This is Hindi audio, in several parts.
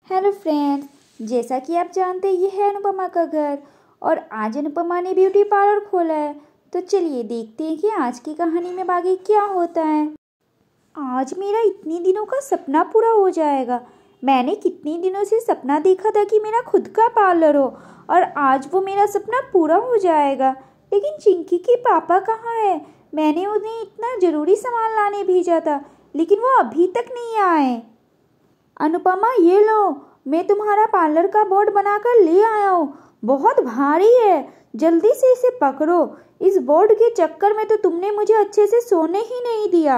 हेलो फ्रेंड्स, जैसा कि आप जानते हैं ये है अनुपमा का घर और आज अनुपमा ने ब्यूटी पार्लर खोला है। तो चलिए देखते हैं कि आज की कहानी में आगे क्या होता है। आज मेरा इतने दिनों का सपना पूरा हो जाएगा। मैंने कितने दिनों से सपना देखा था कि मेरा खुद का पार्लर हो और आज वो मेरा सपना पूरा हो जाएगा। लेकिन चिंकी के पापा कहाँ है? मैंने उन्हें इतना ज़रूरी सामान लाने भेजा था लेकिन वो अभी तक नहीं आए। अनुपमा ये लो, मैं तुम्हारा पार्लर का बोर्ड बनाकर ले आया हूँ। बहुत भारी है, जल्दी से इसे पकड़ो। इस बोर्ड के चक्कर में तो तुमने मुझे अच्छे से सोने ही नहीं दिया।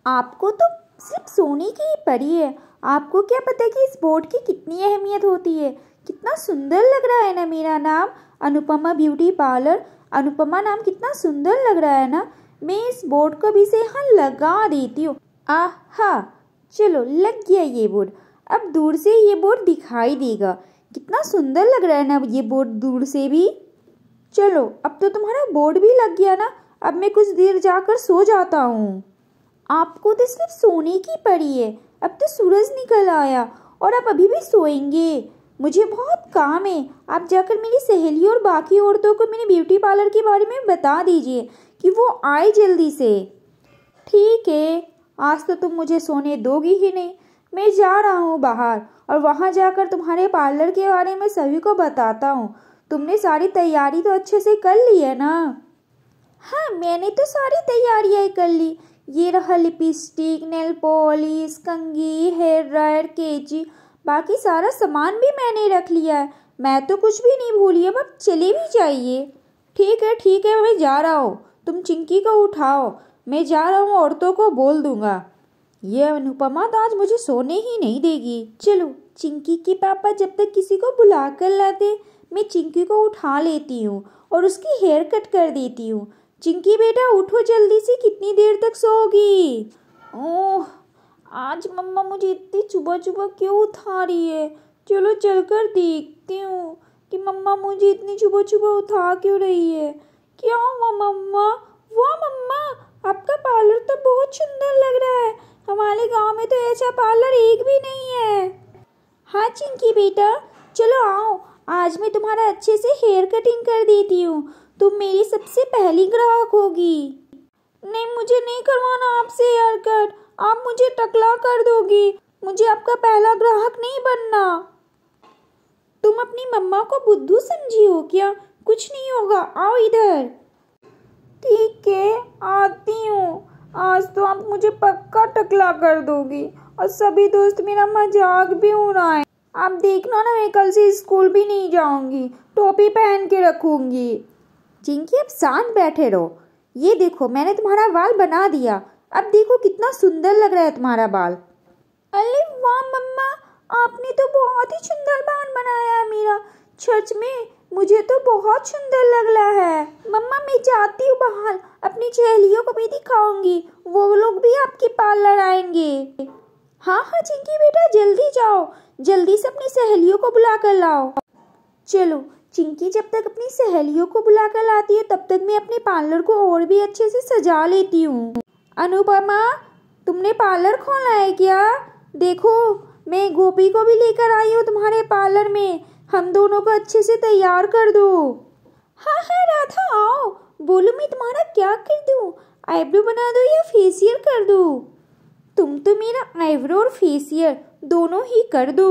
आपको तो सिर्फ सोने की ही पड़ी है। आपको क्या पता कि इस बोर्ड की कितनी अहमियत होती है। कितना सुंदर लग रहा है ना मेरा नाम, अनुपमा ब्यूटी पार्लर। अनुपमा नाम कितना सुंदर लग रहा है ना। मैं इस बोर्ड को भी से यहाँ लगा देती हूँ। आहा, चलो लग गया ये बोर्ड। अब दूर से ये बोर्ड दिखाई देगा। कितना सुंदर लग रहा है ना ये बोर्ड दूर से भी। चलो अब तो तुम्हारा बोर्ड भी लग गया ना। अब मैं कुछ देर जाकर सो जाता हूँ। आपको तो सिर्फ सोने की पड़ी है। अब तो सूरज निकल आया और आप अभी भी सोएंगे। मुझे बहुत काम है। आप जाकर मेरी सहेलियों और बाकी औरतों को मेरे ब्यूटी पार्लर के बारे में बता दीजिए कि वो आए जल्दी से। ठीक है, आज तो तुम मुझे सोने दोगी ही नहीं। मैं जा रहा हूँ बाहर और वहाँ जाकर तुम्हारे पार्लर के बारे में सभी को बताता हूँ। तुमने सारी तैयारी तो अच्छे से कर ली है ना? हाँ, मैंने तो सारी तैयारियाँ कर ली। ये रहा लिपस्टिक, नेल पॉलिश, कंघी, हेयर ड्रायर, कैंची, बाकी सारा सामान भी मैंने रख लिया है। मैं तो कुछ भी नहीं भूली। अब आप चले भी जाइए। ठीक है, मैं जा रहा हूँ। तुम चिंकी को उठाओ, मैं जा रहा हूँ, औरतों को बोल दूंगा। ये अनुपमा तो आज मुझे सोने ही नहीं देगी। चलो, चिंकी के पापा जब तक किसी को बुला कर लाते, मैं चिंकी को उठा लेती हूँ और उसकी हेयर कट कर देती हूँ। चिंकी बेटा उठो जल्दी से, कितनी देर तक सोओगी? ओह, आज मम्मा मुझे इतनी सुबह सुबह क्यों उठा रही है। चलो चलकर देखती हूँ कि मम्मा मुझे इतनी सुबह सुबह उठा क्यों रही है। क्या हुआ मम्मा? वाह मम्मा, आपका पार्लर तो बहुत सुंदर लग रहा है। हमारे गांव में तो ऐसा पार्लर एक भी नहीं है। हाँ चिंकी बेटा, चलो आओ, आज मैं तुम्हारा अच्छे से हेयर कटिंग कर देती हूँ। तुम मेरी सबसे पहली ग्राहक होगी। नहीं, मुझे नहीं करवाना आपसे हेयर कट। आप मुझे टकला कर दोगी। मुझे आपका पहला ग्राहक नहीं बनना। तुम अपनी मम्मा को बुद्धू समझी हो क्या? कुछ नहीं होगा, आओ इधर। ठीक है, आती हूँ। आज तो आप मुझे पक्का टकला कर दोगी और सभी दोस्त मेरा मजाक भी उड़ाएं। आप देखना ना, मैं कल से स्कूल भी नहीं जाऊंगी, टोपी पहन के रखूंगी। चिंकी अब शांत बैठे रहो। ये देखो, मैंने तुम्हारा बाल बना दिया। अब देखो कितना सुंदर लग रहा है तुम्हारा बाल। अरे वाह मम्मा, आपने तो बहुत ही सुंदर बाल बनाया है मेरा। सच में मुझे तो बहुत सुंदर लग रहा है। मम्मा मैं जाती हूँ बाहर, अपनी सहेलियों को भी दिखाऊंगी, वो लोग भी आपके पार्लर आएंगे। हाँ चिंकी बेटा, जल्दी जाओ, जल्दी से अपनी सहेलियों को बुला कर लाओ। चलो, चिंकी जब तक अपनी सहेलियों को बुला कर लाती है तब तक मैं अपने पार्लर को और भी अच्छे से सजा लेती हूँ। अनुपमा, तुमने पार्लर खोला है क्या? देखो, मैं गोपी को भी लेकर आई हूँ तुम्हारे पार्लर में। हम दोनों को अच्छे से तैयार कर दो। हाँ राधा आओ, बोलो मैं तुम्हारा क्या कर दूँ? आईब्रो बना दो या फेशियल कर दूँ? तुम तो मेरा आईब्रो और फेशियल दोनों ही कर दो।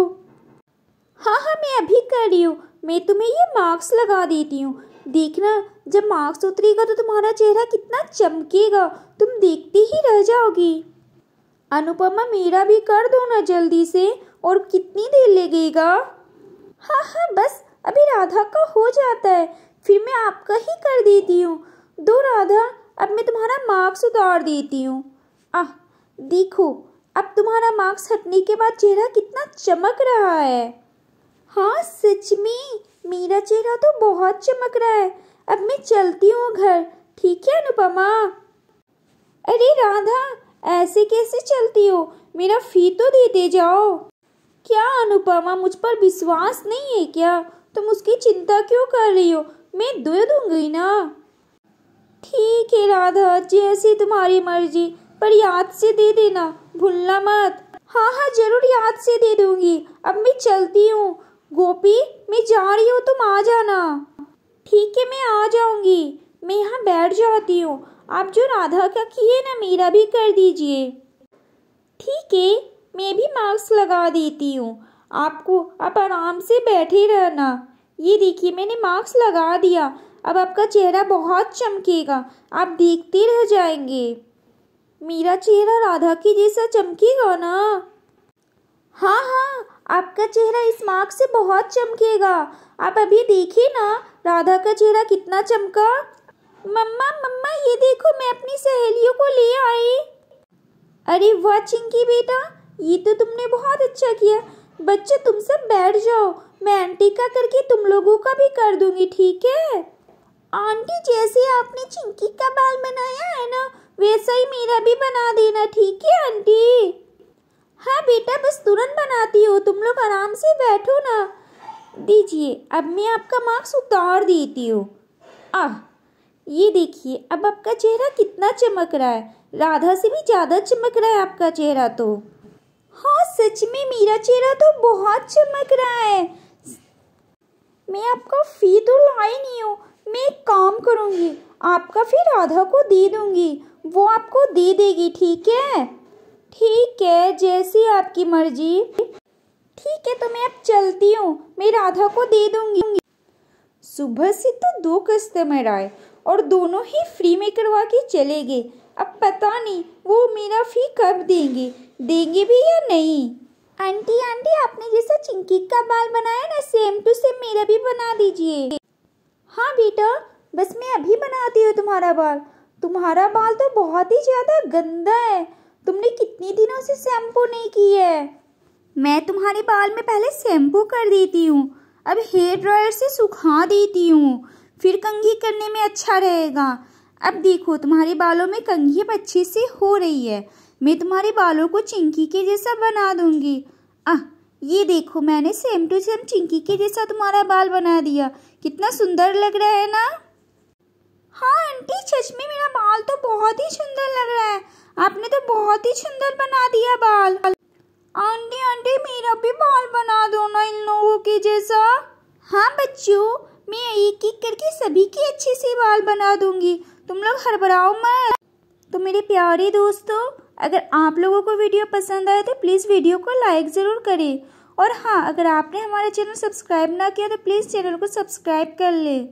हाँ मैं अभी कर रही हूँ। मैं तुम्हें ये मास्क लगा देती हूँ। देखना, जब मास्क उतरेगा तो तुम्हारा चेहरा कितना चमकेगा, तुम देखती ही रह जाओगी। अनुपमा मेरा भी कर दो ना जल्दी से। और कितनी देर लगेगा? हाँ बस अभी राधा का हो जाता है, फिर मैं आपका ही कर देती हूँ। दो राधा, अब मैं तुम्हारा मास्क उतार देती हूँ। देखो, अब तुम्हारा मास्क हटने के बाद चेहरा कितना चमक रहा है। हाँ सच में मेरा चेहरा तो बहुत चमक रहा है। अब मैं चलती हूँ घर। ठीक है अनुपमा? अरे राधा, ऐसे कैसे चलती हो? मेरा फी तो देते जाओ। क्या अनुपमा, मुझ पर विश्वास नहीं है क्या? तुम उसकी चिंता क्यों कर रही हो? मैं दे दूंगी ना। ठीक है राधा, जैसी तुम्हारी मर्जी, पर याद से दे देना, भूलना मत। हाँ हाँ जरूर याद से दे दूंगी। अब मैं चलती हूँ। गोपी मैं जा रही हूँ, तुम आ जाना। ठीक है मैं आ जाऊंगी। मैं यहाँ बैठ जाती हूँ। आप जो राधा का किए ना मेरा भी कर दीजिए। ठीक है मैं भी मास्क लगा देती हूँ। आपको आप आराम से बैठे रहना। ये देखिए मैंने मास्क लगा दिया। अब आपका चेहरा बहुत चमकेगा, आप देखते रह जाएंगे। मेरा चेहरा राधा की जैसा चमकेगा ना? हाँ हाँ आपका चेहरा इस मास्क से बहुत चमकेगा। आप अभी देखिए ना राधा का चेहरा कितना चमका। मम्मा मम्मा ये देखो मैं अपनी सहेलियों को ले आई। अरे वाह चिंकी बेटा, ये तो तुमने बहुत अच्छा किया। बच्चे तुम सब बैठ जाओ, मैं आंटी का करके तुम लोगों का भी कर दूंगी, ठीक है? आंटी जैसे आपने चिंकी का बाल बनाया है ना वैसा ही मेरा भी बना देना, ठीक है आंटी? हाँ बेटा बस तुरंत बनाती हो, तुम लोग आराम से बैठो ना। दीजिए अब मैं आपका मास्क उतार देती हूँ। ये देखिए अब आपका चेहरा कितना चमक रहा है, राधा से भी ज़्यादा चमक रहा है आपका चेहरा तो। हाँ सच में मेरा चेहरा तो बहुत चमक रहा है। मैं आपका फी तो लाई नहीं हूँ, मैं एक काम करूँगी आपका फी राधा को दे दूँगी, वो आपको दे देगी, ठीक है? ठीक है जैसी आपकी मर्जी। ठीक है तो मैं अब चलती हूँ, मैं राधा को दे दूँगी। सुबह से तो 2 कस्टमर आए और दोनों ही फ्री में करवा के चले गए। अब पता नहीं वो मेरा फी कब देंगे भी या नहीं। आंटी आंटी आपने जैसा चिंकी का बाल बनाया ना सेम टू सेम मेरा भी बना दीजिए। हाँ बेटा बस मैं अभी बनाती हूँ तुम्हारा बाल। तुम्हारा बाल तो बहुत ही ज़्यादा गंदा है, तुमने कितने दिनों से शैम्पू नहीं की है। मैं तुम्हारे बाल में पहले शैम्पू कर देती हूँ, अब हेयर ड्रायर से सुखा देती हूँ, फिर कंघी करने में अच्छा रहेगा। अब देखो तुम्हारे बालों में कंघी अब अच्छे से हो रही है, मैं तुम्हारे बालों को चिंकी के जैसा बना दूंगी। ये देखो मैंने सेम टू सेम चिंकी के जैसा तुम्हारा बाल बना दिया, कितना सुंदर लग रहा है ना? हाँ आंटी सच में मेरा बाल तो बहुत ही सुंदर लग रहा है, आपने तो बहुत ही सुंदर बना दिया बाल। आंटी आंटी मेरा भी बाल बना दो ना इन लोगों के जैसा। हाँ बच्चों मैं एक एक करके सभी के अच्छे से बाल बना दूंगी, तुम लोग हड़बड़ाओ मत। तो मेरे प्यारे दोस्तों अगर आप लोगों को वीडियो पसंद आए तो प्लीज़ वीडियो को लाइक ज़रूर करें। और हाँ अगर आपने हमारा चैनल सब्सक्राइब ना किया तो प्लीज़ चैनल को सब्सक्राइब कर लें।